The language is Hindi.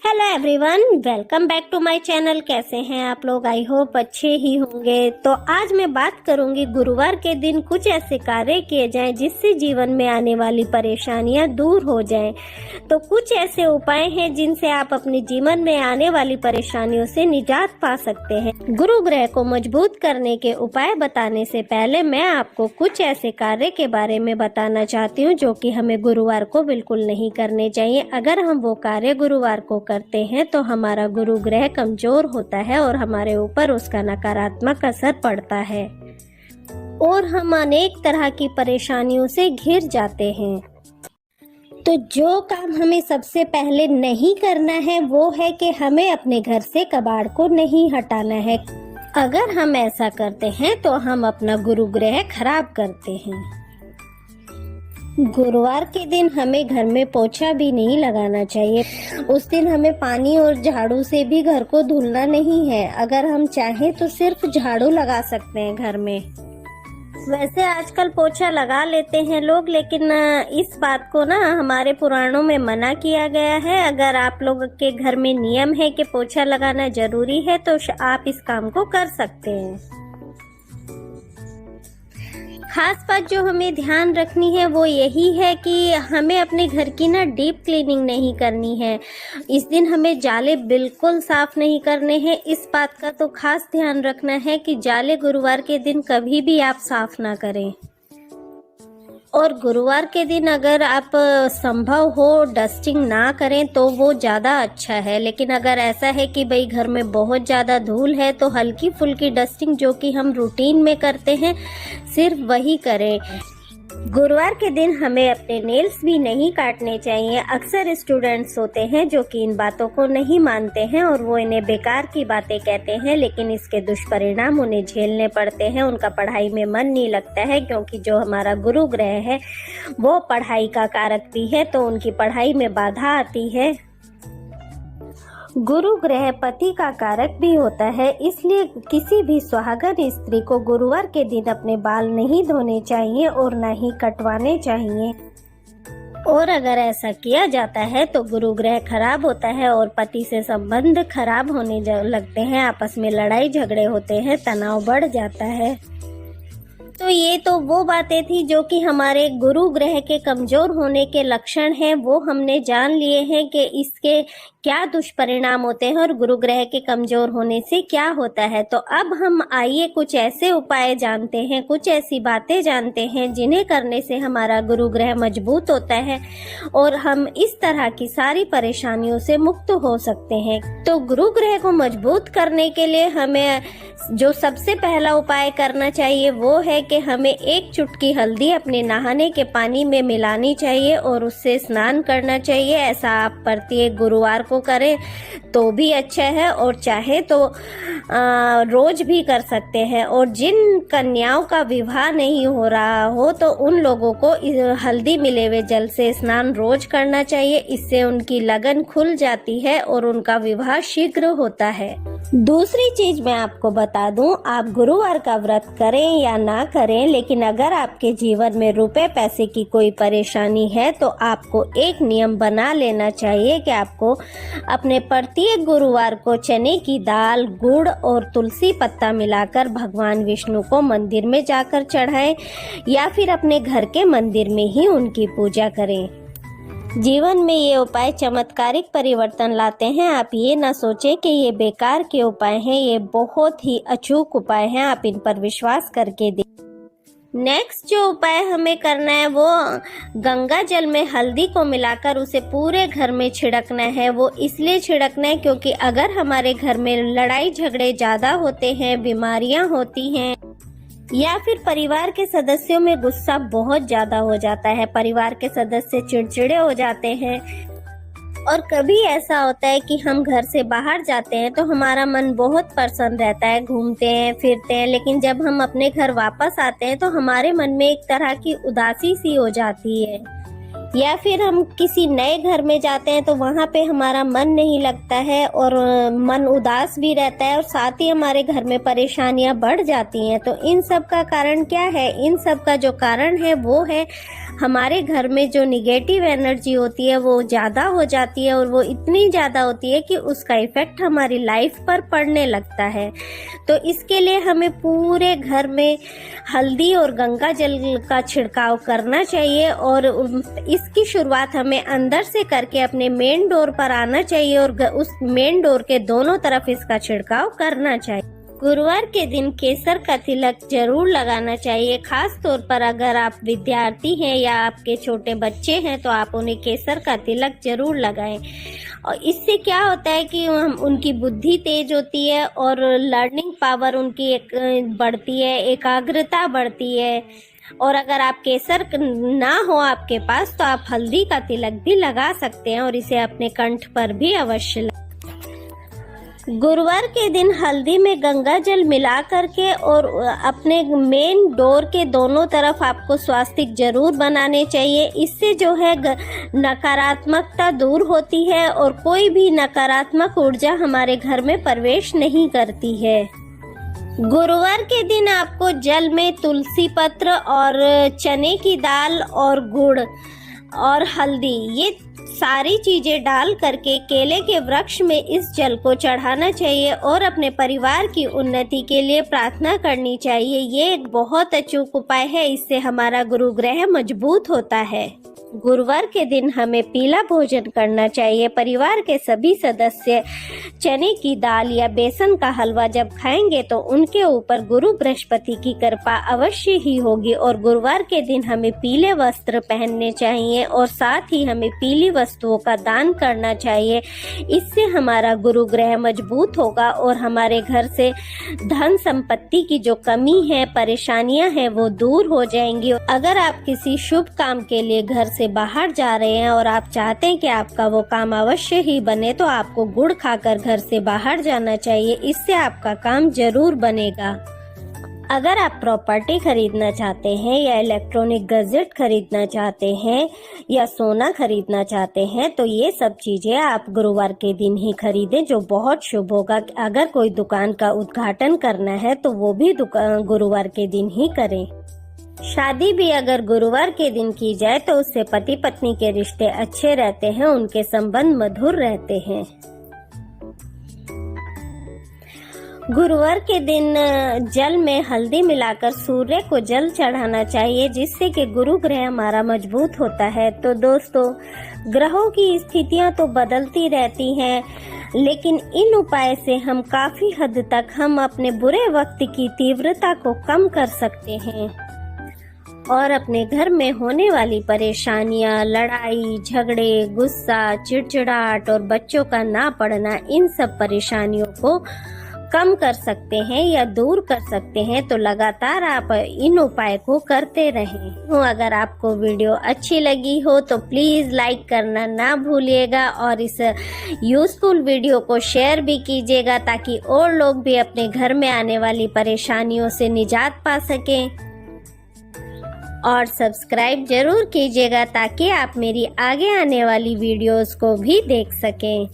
Hello everyone, welcome back to my channel. कैसे हैं आप लोग? आई होप अच्छे ही होंगे। तो आज मैं बात करूंगी गुरुवार के दिन कुछ ऐसे कार्य किए जाएं जिससे जीवन में आने वाली परेशानियां दूर हो जाएं। तो कुछ ऐसे उपाय हैं जिनसे आप अपने जीवन में आने वाली परेशानियों से निजात पा सकते हैं। गुरु ग्रह को मजबूत करने के उपाय बताने से पहले मैं आपको कुछ ऐसे कार्य के बारे में बताना चाहती हूँ जो कि हमें गुरुवार को बिल्कुल नहीं करने चाहिए। अगर हम वो कार्य गुरुवार को करते हैं तो हमारा गुरु ग्रह कमजोर होता है और हमारे ऊपर उसका नकारात्मक असर पड़ता है और हम अनेक तरह की परेशानियों से घिर जाते हैं। तो जो काम हमें सबसे पहले नहीं करना है वो है कि हमें अपने घर से कबाड़ को नहीं हटाना है। अगर हम ऐसा करते हैं तो हम अपना गुरु ग्रह खराब करते हैं। गुरुवार के दिन हमें घर में पोछा भी नहीं लगाना चाहिए। उस दिन हमें पानी और झाड़ू से भी घर को धुलना नहीं है। अगर हम चाहें तो सिर्फ झाड़ू लगा सकते हैं घर में। वैसे आजकल पोछा लगा लेते हैं लोग, लेकिन इस बात को ना हमारे पुराणों में मना किया गया है। अगर आप लोग के घर में नियम है कि पोछा लगाना जरूरी है तो आप इस काम को कर सकते हैं। खास बात जो हमें ध्यान रखनी है वो यही है कि हमें अपने घर की ना डीप क्लीनिंग नहीं करनी है। इस दिन हमें जाले बिल्कुल साफ नहीं करने हैं। इस बात का तो खास ध्यान रखना है कि जाले गुरुवार के दिन कभी भी आप साफ ना करें। और गुरुवार के दिन अगर आप संभव हो डस्टिंग ना करें तो वो ज़्यादा अच्छा है। लेकिन अगर ऐसा है कि भाई घर में बहुत ज़्यादा धूल है तो हल्की फुल्की डस्टिंग जो कि हम रूटीन में करते हैं सिर्फ वही करें। गुरुवार के दिन हमें अपने नेल्स भी नहीं काटने चाहिए। अक्सर स्टूडेंट्स होते हैं जो कि इन बातों को नहीं मानते हैं और वो इन्हें बेकार की बातें कहते हैं, लेकिन इसके दुष्परिणाम उन्हें झेलने पड़ते हैं। उनका पढ़ाई में मन नहीं लगता है क्योंकि जो हमारा गुरु ग्रह है वो पढ़ाई का कारक भी है, तो उनकी पढ़ाई में बाधा आती है। गुरु ग्रह पति का कारक भी होता है, इसलिए किसी भी सुहागन स्त्री को गुरुवार के दिन अपने बाल नहीं धोने चाहिए और न ही कटवाने चाहिए। और अगर ऐसा किया जाता है तो गुरु ग्रह खराब होता है और पति से संबंध खराब होने लगते हैं। आपस में लड़ाई झगड़े होते हैं, तनाव बढ़ जाता है। तो ये तो वो बातें थी जो कि हमारे गुरु ग्रह के कमजोर होने के लक्षण हैं। वो हमने जान लिए हैं कि इसके क्या दुष्परिणाम होते हैं और गुरु ग्रह के कमजोर होने से क्या होता है। तो अब हम आइए कुछ ऐसे उपाय जानते हैं, कुछ ऐसी बातें जानते हैं जिन्हें करने से हमारा गुरु ग्रह मजबूत होता है और हम इस तरह की सारी परेशानियों से मुक्त हो सकते हैं। तो गुरु ग्रह को मजबूत करने के लिए हमें जो सबसे पहला उपाय करना चाहिए वो है कि हमें एक चुटकी हल्दी अपने नहाने के पानी में मिलानी चाहिए और उससे स्नान करना चाहिए। ऐसा आप प्रत्येक गुरुवार को करें तो भी अच्छा है और चाहे तो रोज भी कर सकते हैं। और जिन कन्याओं का विवाह नहीं हो रहा हो तो उन लोगों को हल्दी मिले हुए जल से स्नान रोज करना चाहिए। इससे उनकी लगन खुल जाती है और उनका विवाह शीघ्र होता है। दूसरी चीज मैं आपको बता दूं, आप गुरुवार का व्रत करें या ना करें, लेकिन अगर आपके जीवन में रुपए पैसे की कोई परेशानी है तो आपको एक नियम बना लेना चाहिए कि आपको अपने प्रत्येक गुरुवार को चने की दाल, गुड़ और तुलसी पत्ता मिलाकर भगवान विष्णु को मंदिर में जाकर चढ़ाएं या फिर अपने घर के मंदिर में ही उनकी पूजा करें। जीवन में ये उपाय चमत्कारिक परिवर्तन लाते हैं। आप ये ना सोचें कि ये बेकार के उपाय हैं, ये बहुत ही अचूक उपाय हैं। आप इन पर विश्वास करके देखिए। नेक्स्ट जो उपाय हमें करना है वो गंगा जल में हल्दी को मिलाकर उसे पूरे घर में छिड़कना है। वो इसलिए छिड़कना है क्योंकि अगर हमारे घर में लड़ाई झगड़े ज्यादा होते हैं, बीमारियां होती हैं या फिर परिवार के सदस्यों में गुस्सा बहुत ज्यादा हो जाता है, परिवार के सदस्य चिड़चिड़े हो जाते हैं और कभी ऐसा होता है कि हम घर से बाहर जाते हैं तो हमारा मन बहुत प्रसन्न रहता है, घूमते हैं फिरते हैं, लेकिन जब हम अपने घर वापस आते हैं तो हमारे मन में एक तरह की उदासी सी हो जाती है। या फिर हम किसी नए घर में जाते हैं तो वहाँ पे हमारा मन नहीं लगता है और मन उदास भी रहता है और साथ ही हमारे घर में परेशानियां बढ़ जाती हैं। तो इन सब का कारण क्या है? इन सब का जो कारण है वो है हमारे घर में जो निगेटिव एनर्जी होती है वो ज़्यादा हो जाती है, और वो इतनी ज़्यादा होती है कि उसका इफ़ेक्ट हमारी लाइफ पर पड़ने लगता है। तो इसके लिए हमें पूरे घर में हल्दी और गंगा जल का छिड़काव करना चाहिए, और इसकी शुरुआत हमें अंदर से करके अपने मेन डोर पर आना चाहिए, और उस मेन डोर के दोनों तरफ इसका छिड़काव करना चाहिए। गुरुवार के दिन केसर का तिलक जरूर लगाना चाहिए। खास तौर पर अगर आप विद्यार्थी हैं या आपके छोटे बच्चे हैं तो आप उन्हें केसर का तिलक जरूर लगाएं। और इससे क्या होता है कि उनकी बुद्धि तेज होती है और लर्निंग पावर उनकी बढ़ती है, एकाग्रता बढ़ती है। और अगर आप केसर ना हो आपके पास तो आप हल्दी का तिलक भी लगा सकते हैं, और इसे अपने कंठ पर भी अवश्य। गुरुवार के दिन हल्दी में गंगा जल मिला करके और अपने मेन डोर के दोनों तरफ आपको स्वास्तिक जरूर बनाने चाहिए। इससे जो है नकारात्मकता दूर होती है और कोई भी नकारात्मक ऊर्जा हमारे घर में प्रवेश नहीं करती है। गुरुवार के दिन आपको जल में तुलसी पत्र और चने की दाल और गुड़ और हल्दी, ये सारी चीजें डाल करके केले के वृक्ष में इस जल को चढ़ाना चाहिए और अपने परिवार की उन्नति के लिए प्रार्थना करनी चाहिए। ये एक बहुत अचूक उपाय है, इससे हमारा गुरु ग्रह मजबूत होता है। गुरुवार के दिन हमें पीला भोजन करना चाहिए। परिवार के सभी सदस्य चने की दाल या बेसन का हलवा जब खाएंगे तो उनके ऊपर गुरु बृहस्पति की कृपा अवश्य ही होगी। और गुरुवार के दिन हमें पीले वस्त्र पहनने चाहिए और साथ ही हमें पीली वस्तुओं का दान करना चाहिए। इससे हमारा गुरु ग्रह मजबूत होगा और हमारे घर से धन संपत्ति की जो कमी है, परेशानियां हैं, वो दूर हो जाएंगी। अगर आप किसी शुभ काम के लिए घर से बाहर जा रहे हैं और आप चाहते हैं कि आपका वो काम अवश्य ही बने, तो आपको गुड़ खाकर घर से बाहर जाना चाहिए। इससे आपका काम जरूर बनेगा। अगर आप प्रॉपर्टी खरीदना चाहते हैं या इलेक्ट्रॉनिक गैजेट खरीदना चाहते हैं या सोना खरीदना चाहते हैं तो ये सब चीजें आप गुरुवार के दिन ही खरीदें, जो बहुत शुभ होगा। अगर कोई दुकान का उद्घाटन करना है तो वो भी गुरुवार के दिन ही करें। शादी भी अगर गुरुवार के दिन की जाए तो उससे पति पत्नी के रिश्ते अच्छे रहते हैं, उनके संबंध मधुर रहते हैं। गुरुवार के दिन जल में हल्दी मिलाकर सूर्य को जल चढ़ाना चाहिए, जिससे कि गुरु ग्रह हमारा मजबूत होता है। तो दोस्तों, ग्रहों की स्थितियां तो बदलती रहती हैं, लेकिन इन उपाय से हम काफी हद तक हम अपने बुरे वक्त की तीव्रता को कम कर सकते हैं और अपने घर में होने वाली परेशानियां, लड़ाई झगड़े, गुस्सा, चिड़चिड़ाहट और बच्चों का ना पढ़ना, इन सब परेशानियों को कम कर सकते हैं या दूर कर सकते हैं। तो लगातार आप इन उपाय को करते रहें। अगर आपको वीडियो अच्छी लगी हो तो प्लीज लाइक करना ना भूलिएगा और इस यूजफुल वीडियो को शेयर भी कीजिएगा, ताकि और लोग भी अपने घर में आने वाली परेशानियों से निजात पा सकें। और सब्सक्राइब जरूर कीजिएगा ताकि आप मेरी आगे आने वाली वीडियोस को भी देख सकें।